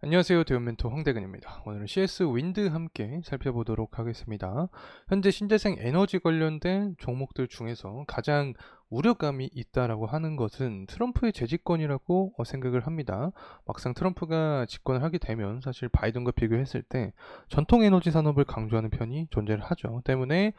안녕하세요. 대운멘토 황대근입니다. 오늘은 CS 윈드 함께 살펴보도록 하겠습니다. 현재 신재생 에너지 관련된 종목들 중에서 가장 우려감이 있다라고 하는 것은 트럼프의 재집권이라고 생각을 합니다. 막상 트럼프가 집권을 하게 되면 사실 바이든과 비교했을 때 전통 에너지 산업을 강조하는 편이 존재를 하죠. 때문에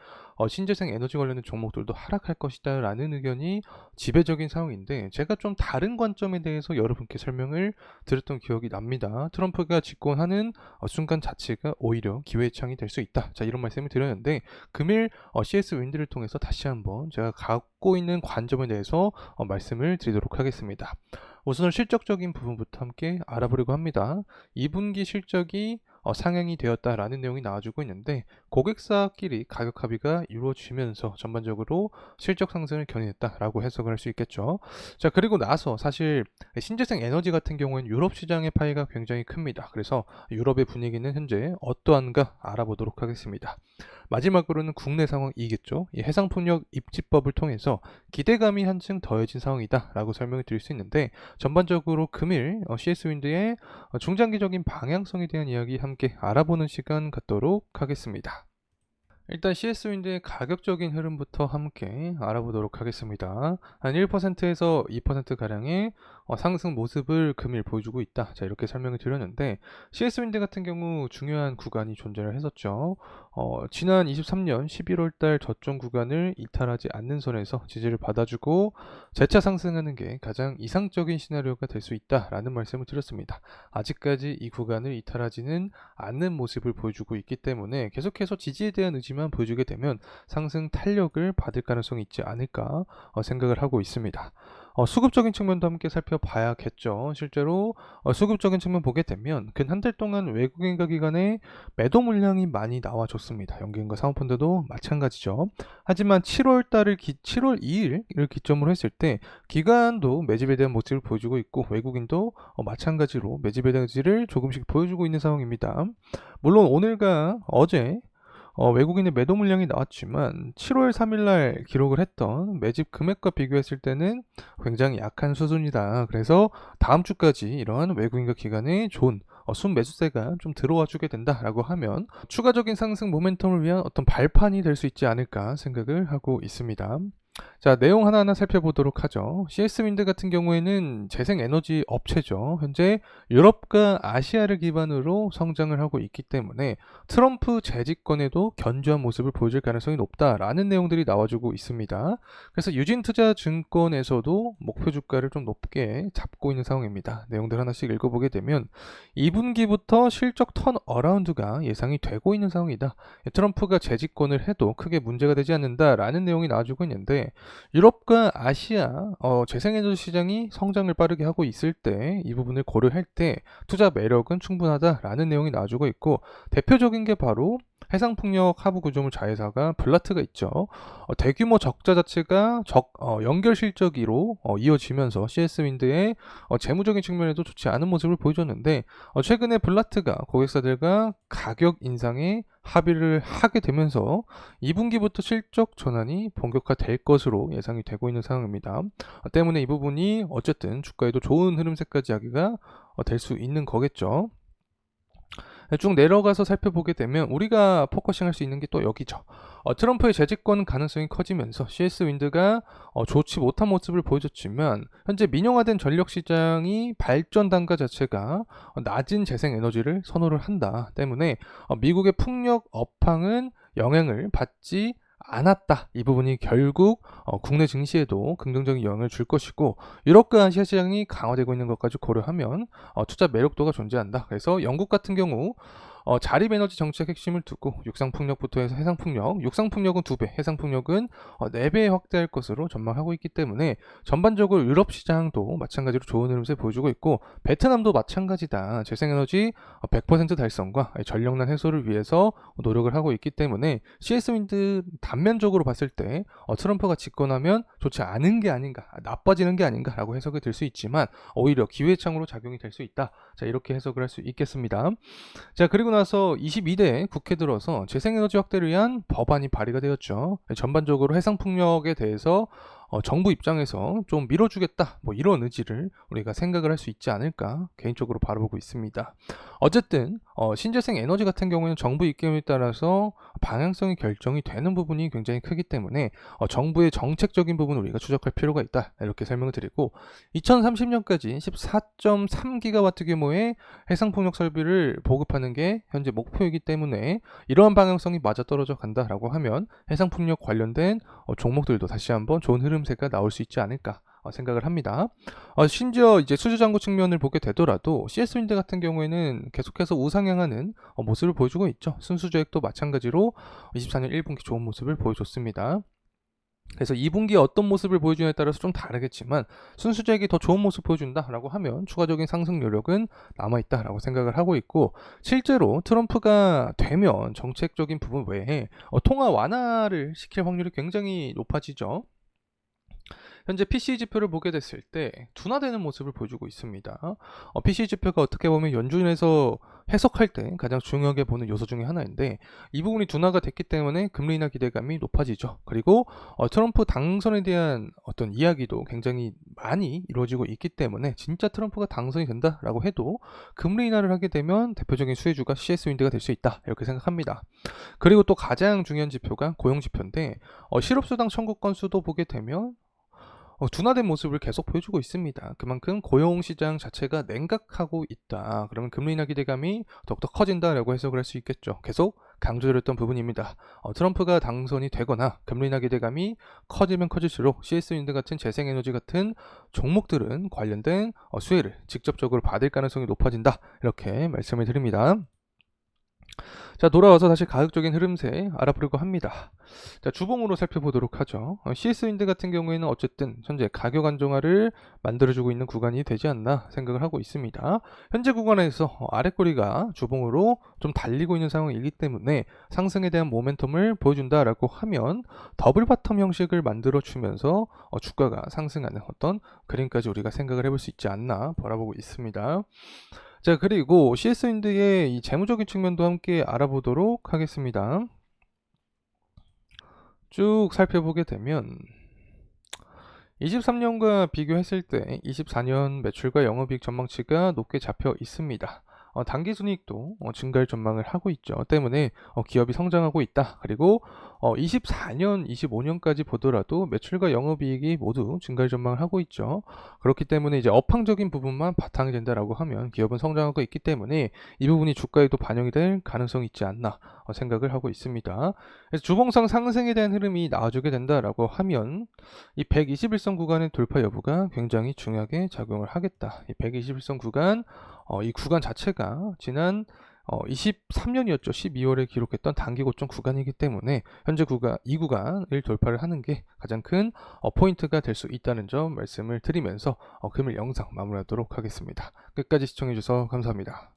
신재생 에너지 관련된 종목들도 하락할 것이다 라는 의견이 지배적인 상황인데, 제가 좀 다른 관점에 대해서 여러분께 설명을 드렸던 기억이 납니다. 트럼프가 집권하는 순간 자체가 오히려 기회의 창이 될 수 있다. 자, 이런 말씀을 드렸는데, 금일 CS 윈드를 통해서 다시 한번 제가 갖고 있는 관점에 대해서 말씀을 드리도록 하겠습니다. 우선은 실적적인 부분부터 함께 알아보려고 합니다. 2분기 실적이 상향이 되었다라는 내용이 나와주고 있는데, 고객사끼리 가격 합의가 이루어지면서 전반적으로 실적 상승을 견인했다라고 해석을 할 수 있겠죠. 자, 그리고 나서 사실 신재생 에너지 같은 경우에는 유럽 시장의 파이가 굉장히 큽니다. 그래서 유럽의 분위기는 현재 어떠한가 알아보도록 하겠습니다. 마지막으로는 국내 상황이겠죠. 이 해상풍력 입지법을 통해서 기대감이 한층 더해진 상황이다라고 설명을 드릴 수 있는데, 전반적으로 금일 CS 윈드의 중장기적인 방향성에 대한 이야기 함께 알아보는 시간 갖도록 하겠습니다. 일단 CS 윈드의 가격적인 흐름부터 함께 알아보도록 하겠습니다. 한 1%에서 2%가량의 상승 모습을 금일 보여주고 있다. 자, 이렇게 설명을 드렸는데, CS 윈드 같은 경우 중요한 구간이 존재를 했었죠. 지난 23년 11월 달 저점 구간을 이탈하지 않는 선에서 지지를 받아주고 재차 상승하는 게 가장 이상적인 시나리오가 될 수 있다라는 말씀을 드렸습니다. 아직까지 이 구간을 이탈하지는 않는 모습을 보여주고 있기 때문에 계속해서 지지에 대한 의지만 보여주게 되면 상승 탄력을 받을 가능성이 있지 않을까 생각을 하고 있습니다. 수급적인 측면도 함께 살펴봐야겠죠. 실제로 수급적인 측면 보게 되면 근 한 달 동안 외국인과 기관의 매도 물량이 많이 나와줬습니다. 연기금과 사모펀드도 마찬가지죠. 하지만 7월 2일을 기점으로 했을 때 기관도 매집에 대한 모습을 보여주고 있고, 외국인도 마찬가지로 매집에 대한 의지를 조금씩 보여주고 있는 상황입니다. 물론 오늘과 어제 외국인의 매도 물량이 나왔지만 7월 3일날 기록을 했던 매집 금액과 비교했을 때는 굉장히 약한 수준이다. 그래서 다음 주까지 이러한 외국인과 기관의 좋은 순매수세가 좀 들어와 주게 된다라고 하면 추가적인 상승 모멘텀을 위한 어떤 발판이 될 수 있지 않을까 생각을 하고 있습니다. 자, 내용 하나하나 살펴보도록 하죠. CS 윈드 같은 경우에는 재생에너지 업체죠. 현재 유럽과 아시아를 기반으로 성장을 하고 있기 때문에 트럼프 재집권에도 견조한 모습을 보여줄 가능성이 높다라는 내용들이 나와주고 있습니다. 그래서 유진투자증권에서도 목표 주가를 좀 높게 잡고 있는 상황입니다. 내용들 하나씩 읽어보게 되면 2분기부터 실적 턴어라운드가 예상이 되고 있는 상황이다. 트럼프가 재집권을 해도 크게 문제가 되지 않는다라는 내용이 나와주고 있는데, 유럽과 아시아 재생에너지 시장이 성장을 빠르게 하고 있을 때 이 부분을 고려할 때 투자 매력은 충분하다라는 내용이 나와주고 있고, 대표적인 게 바로 해상풍력 하부 구조물 자회사가 블라트가 있죠. 대규모 적자 자체가 연결 실적으로 이어지면서 CS 윈드의 재무적인 측면에도 좋지 않은 모습을 보여줬는데, 최근에 블라트가 고객사들과 가격 인상에 합의를 하게 되면서 2분기부터 실적 전환이 본격화될 것으로 예상이 되고 있는 상황입니다. 때문에 이 부분이 어쨌든 주가에도 좋은 흐름세까지 하기가 될 수 있는 거겠죠. 쭉 내려가서 살펴보게 되면 우리가 포커싱 할 수 있는 게 또 여기죠. 트럼프의 재집권 가능성이 커지면서 CS 윈드가 좋지 못한 모습을 보여줬지만, 현재 민영화된 전력 시장이 발전 단가 자체가 낮은 재생에너지를 선호를 한다 때문에 미국의 풍력 업황은 영향을 받지 않았다. 이 부분이 결국 국내 증시에도 긍정적인 영향을 줄 것이고, 유럽과 아시아 시장이 강화되고 있는 것까지 고려하면 투자 매력도가 존재한다. 그래서 영국 같은 경우 자립에너지 정책 핵심을 두고 육상풍력부터 해서 해상풍력, 육상풍력은 2배, 해상풍력은 4배 확대할 것으로 전망하고 있기 때문에 전반적으로 유럽 시장도 마찬가지로 좋은 흐름을 보여주고 있고, 베트남도 마찬가지다. 재생에너지 100% 달성과 전력난 해소를 위해서 노력을 하고 있기 때문에 CS 윈드 단면적으로 봤을 때 트럼프가 집권하면 좋지 않은 게 아닌가, 나빠지는 게 아닌가라고 해석이 될 수 있지만 오히려 기회의 창으로 작용이 될 수 있다. 자, 이렇게 해석을 할 수 있겠습니다. 자, 그리고 나서 22대 국회 들어서 재생에너지 확대를 위한 법안이 발의가 되었죠. 전반적으로 해상풍력에 대해서 정부 입장에서 좀 밀어주겠다 뭐 이런 의지를 우리가 생각을 할 수 있지 않을까 개인적으로 바라보고 있습니다. 어쨌든 신재생 에너지 같은 경우에는 정부 입김에 따라서 방향성이 결정이 되는 부분이 굉장히 크기 때문에 정부의 정책적인 부분을 우리가 추적할 필요가 있다 이렇게 설명을 드리고, 2030년까지 14.3기가와트 규모의 해상풍력 설비를 보급하는 게 현재 목표이기 때문에 이러한 방향성이 맞아떨어져 간다라고 하면 해상풍력 관련된 종목들도 다시 한번 좋은 흐름세가 나올 수 있지 않을까 생각을 합니다. 심지어 이제 수주잔고 측면을 보게 되더라도 CS윈드 같은 경우에는 계속해서 우상향하는 모습을 보여주고 있죠. 순수주액도 마찬가지로 24년 1분기 좋은 모습을 보여줬습니다. 그래서 2분기에 어떤 모습을 보여주냐에 따라서 좀 다르겠지만 순수주액이 더 좋은 모습 보여준다라고 하면 추가적인 상승 요력은 남아있다라고 생각을 하고 있고, 실제로 트럼프가 되면 정책적인 부분 외에 통화 완화를 시킬 확률이 굉장히 높아지죠. 현재 PCE 지표를 보게 됐을 때 둔화되는 모습을 보여주고 있습니다. PCE 지표가 어떻게 보면 연준에서 해석할 때 가장 중요하게 보는 요소 중에 하나인데, 이 부분이 둔화가 됐기 때문에 금리 인하 기대감이 높아지죠. 그리고 트럼프 당선에 대한 어떤 이야기도 굉장히 많이 이루어지고 있기 때문에 진짜 트럼프가 당선이 된다라고 해도 금리 인하를 하게 되면 대표적인 수혜주가 CS윈드가 될 수 있다 이렇게 생각합니다. 그리고 또 가장 중요한 지표가 고용 지표인데 실업수당 청구 건수도 보게 되면 둔화된 모습을 계속 보여주고 있습니다. 그만큼 고용시장 자체가 냉각하고 있다. 그러면 금리 인하 기대감이 더욱더 커진다라고 해석을 할 수 있겠죠. 계속 강조드렸던 부분입니다. 트럼프가 당선이 되거나 금리 인하 기대감이 커지면 커질수록 CS윈드 같은 재생에너지 같은 종목들은 관련된 수혜를 직접적으로 받을 가능성이 높아진다. 이렇게 말씀을 드립니다. 자, 돌아와서 다시 가격적인 흐름세 알아보려고 합니다. 자, 주봉으로 살펴보도록 하죠. CS윈드 같은 경우에는 어쨌든 현재 가격 안정화를 만들어주고 있는 구간이 되지 않나 생각을 하고 있습니다. 현재 구간에서 아랫꼬리가 주봉으로 좀 달리고 있는 상황이기 때문에 상승에 대한 모멘텀을 보여준다라고 하면 더블 바텀 형식을 만들어주면서 주가가 상승하는 어떤 그림까지 우리가 생각을 해볼 수 있지 않나 바라보고 있습니다. 자, 그리고 CS윈드의 이 재무적인 측면도 함께 알아보도록 하겠습니다. 쭉 살펴보게 되면 23년과 비교했을 때 24년 매출과 영업이익 전망치가 높게 잡혀 있습니다. 당기순이익도 증가할 전망을 하고 있죠. 때문에 기업이 성장하고 있다. 그리고 24년, 25년까지 보더라도 매출과 영업이익이 모두 증가할 전망을 하고 있죠. 그렇기 때문에 이제 업황적인 부분만 바탕이 된다라고 하면 기업은 성장하고 있기 때문에 이 부분이 주가에도 반영이 될 가능성이 있지 않나 생각을 하고 있습니다. 그래서 주봉상 상승에 대한 흐름이 나와주게 된다라고 하면 이 121선 구간의 돌파 여부가 굉장히 중요하게 작용을 하겠다. 이 121선 구간, 이 구간 자체가 지난 23년이었죠. 12월에 기록했던 단기 고점 구간이기 때문에 현재 이 구간을 돌파를 하는 게 가장 큰 포인트가 될 수 있다는 점 말씀을 드리면서 금일 영상 마무리하도록 하겠습니다. 끝까지 시청해주셔서 감사합니다.